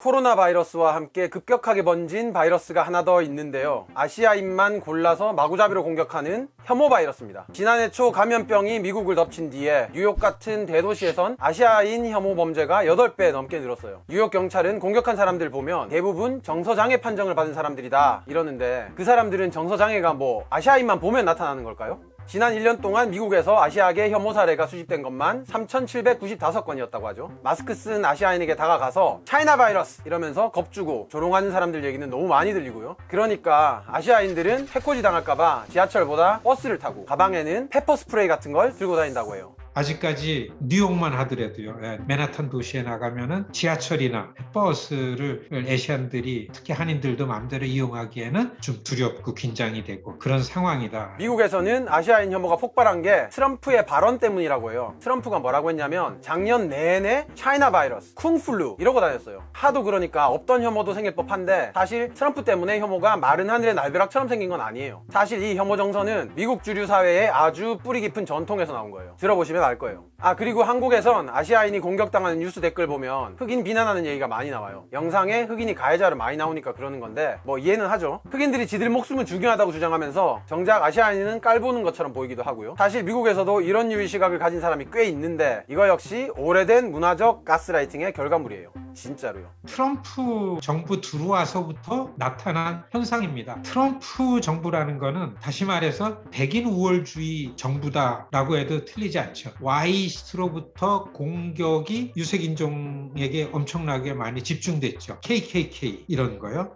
코로나 바이러스와 함께 급격하게 번진 바이러스가 하나 더 있는데요. 아시아인만 골라서 마구잡이로 공격하는 혐오 바이러스입니다. 지난해 초 감염병이 미국을 덮친 뒤에 뉴욕 같은 대도시에선 아시아인 혐오 범죄가 8배 넘게 늘었어요. 뉴욕 경찰은 공격한 사람들 보면 대부분 정서장애 판정을 받은 사람들이다 이러는데, 그 사람들은 정서장애가 뭐 아시아인만 보면 나타나는 걸까요? 지난 1년 동안 미국에서 아시아계 혐오 사례가 수집된 것만 3,795건이었다고 하죠. 마스크 쓴 아시아인에게 다가가서 차이나 바이러스 이러면서 겁주고 조롱하는 사람들 얘기는 너무 많이 들리고요. 그러니까 아시아인들은 해코지 당할까봐 지하철보다 버스를 타고 가방에는 페퍼 스프레이 같은 걸 들고 다닌다고 해요. 아직까지 뉴욕만 하더라도요, 맨하탄 도시에 나가면은 지하철이나 버스를 아시안들이, 특히 한인들도 마음대로 이용하기에는 좀 두렵고 긴장이 되고 그런 상황이다. 미국에서는 아시아인 혐오가 폭발한 게 트럼프의 발언 때문이라고 해요. 트럼프가 뭐라고 했냐면 작년 내내 차이나 바이러스, 쿵플루 이러고 다녔어요. 하도 그러니까 없던 혐오도 생길 법한데, 사실 트럼프 때문에 혐오가 마른 하늘의 날벼락처럼 생긴 건 아니에요. 사실 이 혐오 정서는 미국 주류 사회의 아주 뿌리 깊은 전통에서 나온 거예요. 들어보시면 알 거예요. 그리고 한국에선 아시아인이 공격당하는 뉴스 댓글 보면 흑인 비난하는 얘기가 많이 나와요. 영상에 흑인이 가해자로 많이 나오니까 그러는 건데 뭐 이해는 하죠. 흑인들이 지들 목숨은 중요하다고 주장하면서 정작 아시아인은 깔보는 것처럼 보이기도 하고요. 사실 미국에서도 이런 유의 시각을 가진 사람이 꽤 있는데, 이거 역시 오래된 문화적 가스라이팅의 결과물이에요. 진짜로요. 트럼프 정부 들어와서부터 나타난 현상입니다. 트럼프 정부라는 거는 다시 말해서 백인 우월주의 정부다라고 해도 틀리지 않죠. 와이스트로부터 공격이 유색인종에게 엄청나게 많이 집중됐죠. KKK 이런 거요.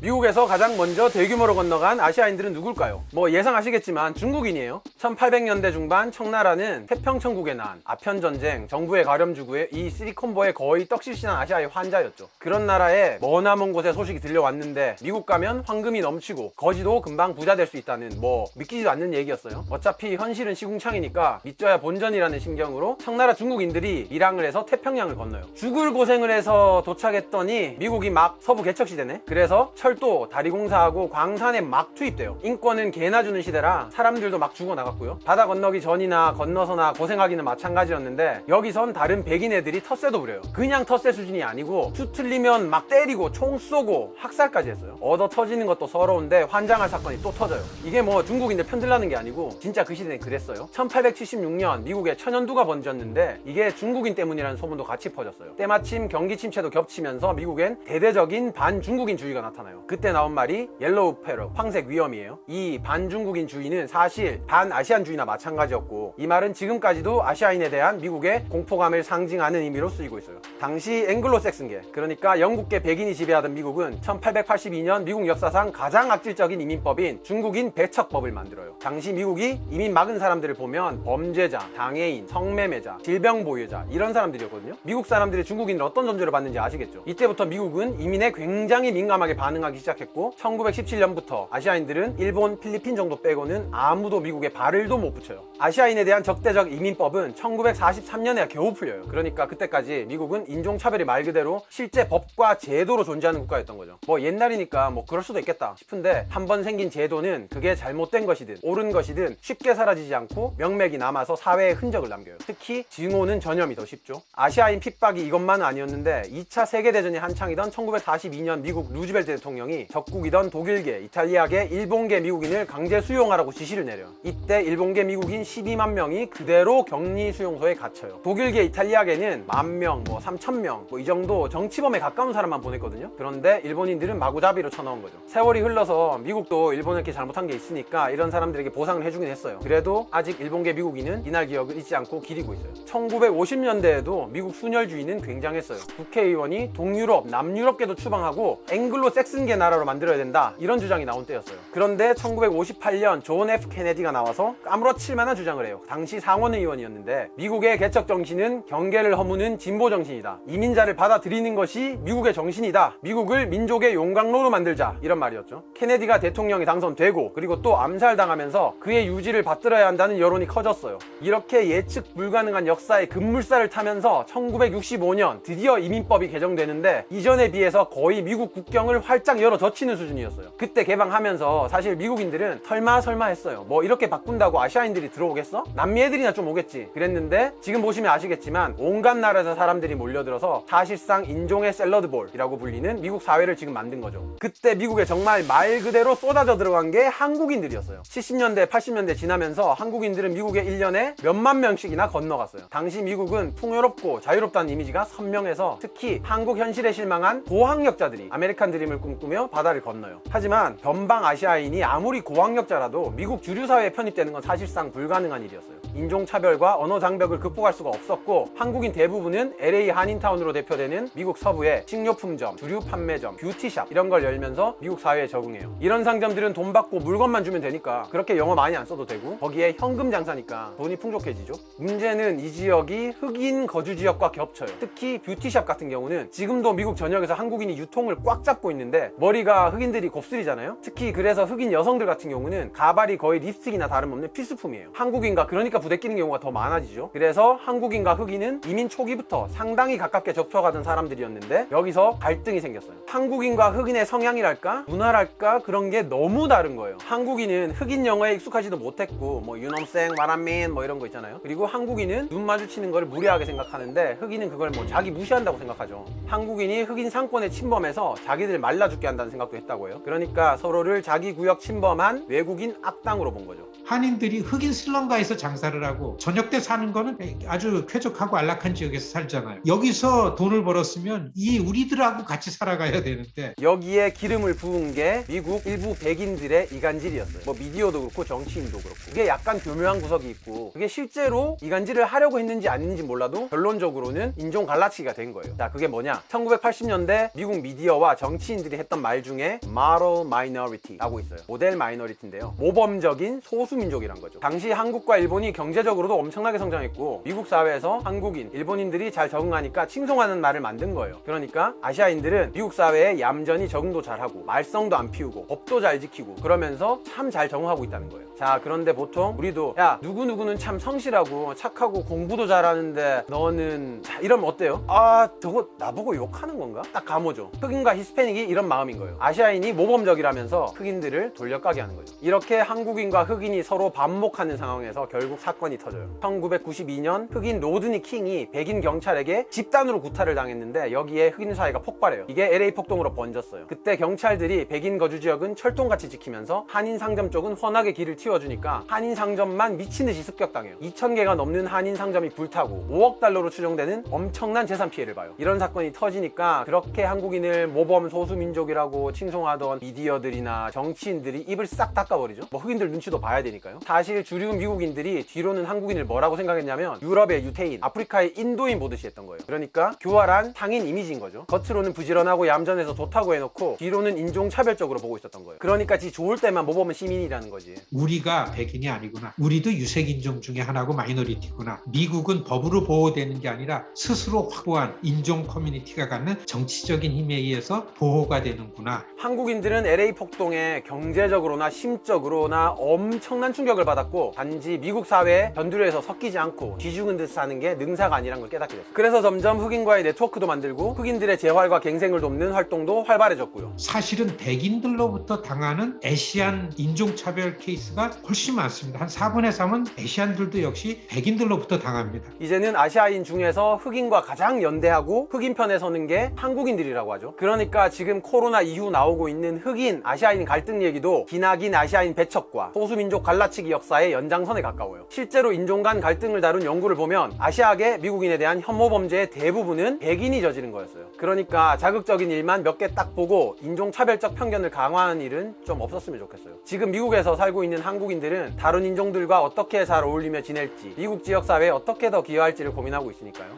미국에서 가장 먼저 대규모로 건너간 아시아인들은 누굴까요? 뭐 예상하시겠지만 중국인이에요. 1800년대 중반 청나라는 태평천국에 난 아편전쟁, 정부의 가렴주구에 이 시리콘보에 거의 떡실신한 아시아의 환자였죠. 그런 나라에 머나먼 곳에 소식이 들려왔는데 미국 가면 황금이 넘치고 거지도 금방 부자 될 수 있다는, 뭐 믿기지도 않는 얘기였어요. 어차피 현실은 시궁창이니까 믿져야 본전이라는 심경으로 청나라 중국인들이 밀항을 해서 태평양을 건너요. 죽을 고생을 해서 도착했더니 미국이 막 서부 개척시대네. 그래서 철도, 다리공사하고 광산에 막 투입돼요. 인권은 개나 주는 시대라 사람들도 막 죽어나갔고요. 바다 건너기 전이나 건너서나 고생하기는 마찬가지였는데, 여기선 다른 백인 애들이 텃세도 부려요. 그냥 텃세 수준이 아니고 수 틀리면 막 때리고 총 쏘고 학살까지 했어요. 얻어 터지는 것도 서러운데 환장할 사건이 또 터져요. 이게 뭐 중국인들 편들라는 게 아니고 진짜 그 시대는 그랬어요. 1876년 미국에 천연두가 번졌는데 이게 중국인 때문이라는 소문도 같이 퍼졌어요. 때마침 경기 침체도 겹치면서 미국엔 대대적인 반중국인주의가 나타나요. 그때 나온 말이 옐로우 페러, 황색 위험이에요. 이 반중국인주의는 사실 반아시안주의나 마찬가지였고, 이 말은 지금까지도 아시아인에 대한 미국의 공포감을 상징하는 의미로 쓰이고 있어요. 당시 앵글로색슨계, 그러니까 영국계 백인이 지배하던 미국은 1882년 미국 역사상 가장 악질적인 이민법인 중국인 배척법을 만들어요. 당시 미국이 이민 막은 사람들을 보면 범죄자, 장애인, 성매매자, 질병 보유자 이런 사람들이었거든요. 미국 사람들이 중국인을 어떤 존재로 봤는지 아시겠죠? 이때부터 미국은 이민에 굉장히 민감하게 반응하기 시작했고, 1917년부터 아시아인들은 일본, 필리핀 정도 빼고는 아무도 미국에 발을도 못 붙여요. 아시아인에 대한 적대적 이민법은 1943년에 겨우 풀려요. 그러니까 그때까지 미국은 인종차별이 말 그대로 실제 법과 제도로 존재하는 국가였던 거죠. 뭐 옛날이니까 뭐 그럴 수도 있겠다 싶은데, 한번 생긴 제도는 그게 잘못된 것이든 옳은 것이든 쉽게 사라지지 않고 명맥이 남아서 사회에 흔적을 남겨요. 특히 증오는 전염이 더 쉽죠. 아시아인 핍박이 이것만은 아니었는데 2차 세계대전이 한창이던 1942년 미국 루즈벨트 대통령이 적국이던 독일계, 이탈리아계, 일본계 미국인을 강제 수용하라고 지시를 내려요. 이때 일본계 미국인 12만 명이 그대로 격리 수용소에 갇혀요. 독일계, 이탈리아계는 10,000명, 뭐 3,000명 뭐 이 정도 정치범에 가까운 사람만 보냈거든요. 그런데 일본인들은 마구잡이로 쳐넣은 거죠. 세월이 흘러서 미국도 일본에게 잘못한 게 있으니까 이런 사람들에게 보상을 해주긴 했어요. 그래도 아직 일본계 미국인은 이날 기억을 잊지 않고 기리고 있어요. 1950년대에도 미국 순혈주의는 굉장했어요. 국회의원이 동유럽, 남유럽계도 추방하고 앵글로색슨계 나라로 만들어야 된다, 이런 주장이 나온 때였어요. 그런데 1958년 존 F 케네디가 나와서 까무러칠 만한 주장을 해요. 당시 상원의원이었는데, 미국의 개척 정신은 경계를 허무는 진보 정신이다. 이민자를 받아들이는 것이 미국의 정신이다. 미국을 민족의 용광로로 만들자, 이런 말이었죠. 케네디가 대통령이 당선되고 그리고 또 암살당하면서 그의 유지를 받들어야 한다는 여론이 커졌어요. 이렇게 예측 불가능한 역사의 급물살을 타면서 1965년 드디어 이민법이 개정되는데, 이전에 비해서 거의 미국 국경을 활짝 사실상 열어 젖히는 수준이었어요. 그때 개방하면서 사실 미국인들은 설마 했어요. 뭐 이렇게 바꾼다고 아시아인들이 들어오겠어? 남미 애들이나 좀 오겠지 그랬는데, 지금 보시면 아시겠지만 온갖 나라에서 사람들이 몰려들어서 사실상 인종의 샐러드볼이라고 불리는 미국 사회를 지금 만든 거죠. 그때 미국에 정말 말 그대로 쏟아져 들어간 게 한국인들이었어요. 70년대 80년대 지나면서 한국인들은 미국에 1년에 몇만 명씩이나 건너갔어요. 당시 미국은 풍요롭고 자유롭다는 이미지가 선명해서 특히 한국 현실에 실망한 고학력자들이 아메리칸 드림을 꿈꾸며 바다를 건너요. 하지만 변방 아시아인이 아무리 고학력자라도 미국 주류 사회에 편입되는 건 사실상 불가능한 일이었어요. 인종차별과 언어 장벽을 극복할 수가 없었고, 한국인 대부분은 LA 한인타운으로 대표되는 미국 서부의 식료품점, 주류 판매점, 뷰티샵 이런 걸 열면서 미국 사회에 적응해요. 이런 상점들은 돈 받고 물건만 주면 되니까 그렇게 영어 많이 안 써도 되고, 거기에 현금 장사니까 돈이 풍족해지죠. 문제는 이 지역이 흑인 거주 지역과 겹쳐요. 특히 뷰티샵 같은 경우는 지금도 미국 전역에서 한국인이 유통을 꽉 잡고 있는데, 머리가 흑인들이 곱슬이잖아요. 특히 그래서 흑인 여성들 같은 경우는 가발이 거의 립스틱이나 다름없는 필수품이에요. 한국인과 그러니까 부대끼는 경우가 더 많아지죠. 그래서 한국인과 흑인은 이민 초기부터 상당히 가깝게 접촉하던 사람들이었는데, 여기서 갈등이 생겼어요. 한국인과 흑인의 성향이랄까 문화랄까 그런 게 너무 다른 거예요. 한국인은 흑인 영어에 익숙하지도 못했고, 뭐 you know what I'm saying, what I mean 뭐 이런 거 있잖아요. 그리고 한국인은 눈 마주치는 걸 무례하게 생각하는데, 흑인은 그걸 뭐 자기 무시한다고 생각하죠. 한국인이 흑인 상권에 침범해서 자기들 말라 죽게 한다는 생각도 했다고 해요. 그러니까 서로를 자기 구역 침범한 외국인 악당으로 본 거죠. 한인들이 흑인 슬럼가에서 장사를 하고 저녁 때 사는 거는 아주 쾌적하고 안락한 지역에서 살잖아요. 여기서 돈을 벌었으면 이 우리들하고 같이 살아가야 되는데, 여기에 기름을 부은 게 미국 일부 백인들의 이간질이었어요. 뭐 미디어도 그렇고 정치인도 그렇고. 그게 약간 교묘한 구석이 있고, 그게 실제로 이간질을 하려고 했는지 아닌지 몰라도 결론적으로는 인종 갈라치기가 된 거예요. 자, 그게 뭐냐? 1980년대 미국 미디어와 정치인들이 했던 말 중에 model minority라고 있어요. 모델 마이너리티인데요, 모범적인 소수민족이란 거죠. 당시 한국과 일본이 경제적으로도 엄청나게 성장했고, 미국 사회에서 한국인, 일본인들이 잘 적응하니까 칭송하는 말을 만든 거예요. 그러니까 아시아인들은 미국 사회에 얌전히 적응도 잘하고 말썽도 안 피우고 법도 잘 지키고 그러면서 참 잘 적응하고 있다는 거예요. 자, 그런데 보통 우리도 야, 누구누구는 참 성실하고 착하고 공부도 잘하는데 너는, 자, 이러면 어때요? 아, 저거 나보고 욕하는 건가? 딱 감오죠. 흑인과 히스패닉이 이런 마음인 거예요. 아시아인이 모범적이라면서 흑인들을 돌려가게 하는 거죠. 이렇게 한국인과 흑인이 서로 반목하는 상황에서 결국 사건이 터져요. 1992년 흑인 로드니 킹이 백인 경찰에게 집단으로 구타를 당했는데, 여기에 흑인 사회가 폭발해요. 이게 LA 폭동으로 번졌어요. 그때 경찰들이 백인 거주 지역은 철통같이 지키면서 한인 상점 쪽은 훤하게 길을 틔워주니까 한인 상점만 미친듯이 습격당해요. 2,000개가 넘는 한인 상점이 불타고 5억 달러로 추정되는 엄청난 재산 피해를 봐요. 이런 사건이 터지니까 그렇게 한국인을 모범 소수민족이라고 칭송하던 미디어들이나 정치인들이 입을 싹 닦아버리죠. 뭐 흑인들 눈치도 봐야 되니까요. 사실 주류 미국인들이 뒤로는 한국인을 뭐라고 생각했냐면 유럽의 유태인, 아프리카의 인도인 보듯이 했던 거예요. 그러니까 교활한 상인 이미지인 거죠. 겉으로는 부지런하고 얌전해서 좋다고 해놓고 뒤로는 인종차별적으로 보고 있었던 거예요. 그러니까 지 좋을 때만 모범은 시민이라는 거지. 우리가 백인이 아니구나, 우리도 유색인종 중에 하나고 마이너리티구나, 미국은 법으로 보호되는 게 아니라 스스로 확보한 인종 커뮤니티가 갖는 정치적인 힘에 의해서 보호가 되는구나. 한국인들은 LA 폭동에 경제적으로나 심적으로나 엄청난 충격을 받았고, 단지 미국 사회에 변두리에서 섞이지 않고 뒤죽은 듯 사는 게 능사가 아니란 걸 깨닫게 됐어요. 그래서 점점 흑인과의 네트워크도 만들고 흑인들의 재활과 갱생을 돕는 활동도 활발해졌고요. 사실은 백인들로부터 당하는 아시안 인종차별 케이스가 훨씬 많습니다. 한 4분의 3은 아시안들도 역시 백인들로부터 당합니다. 이제는 아시아인 중에서 흑인과 가장 연대하고 흑인 편에 서는 게 한국인들이라고 하죠. 그러니까 지금 코로나 이후 나오고 있는 흑인 아시아인 갈등 얘기도 기나긴 아시아인 배척과 소수민족 갈라치기 역사의 연장선에 가까워요. 실제로 인종 간 갈등을 다룬 연구를 보면 아시아계 미국인에 대한 혐오 범죄의 대부분은 백인이 저지른 거였어요. 그러니까 자극적인 일만 몇 개 딱 보고 인종차별적 편견을 강화하는 일은 좀 없었으면 좋겠어요. 지금 미국에서 살고 있는 한국인들은 다른 인종들과 어떻게 잘 어울리며 지낼지, 미국 지역사회에 어떻게 더 기여할지를 고민하고 있으니까요.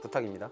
부탁입니다.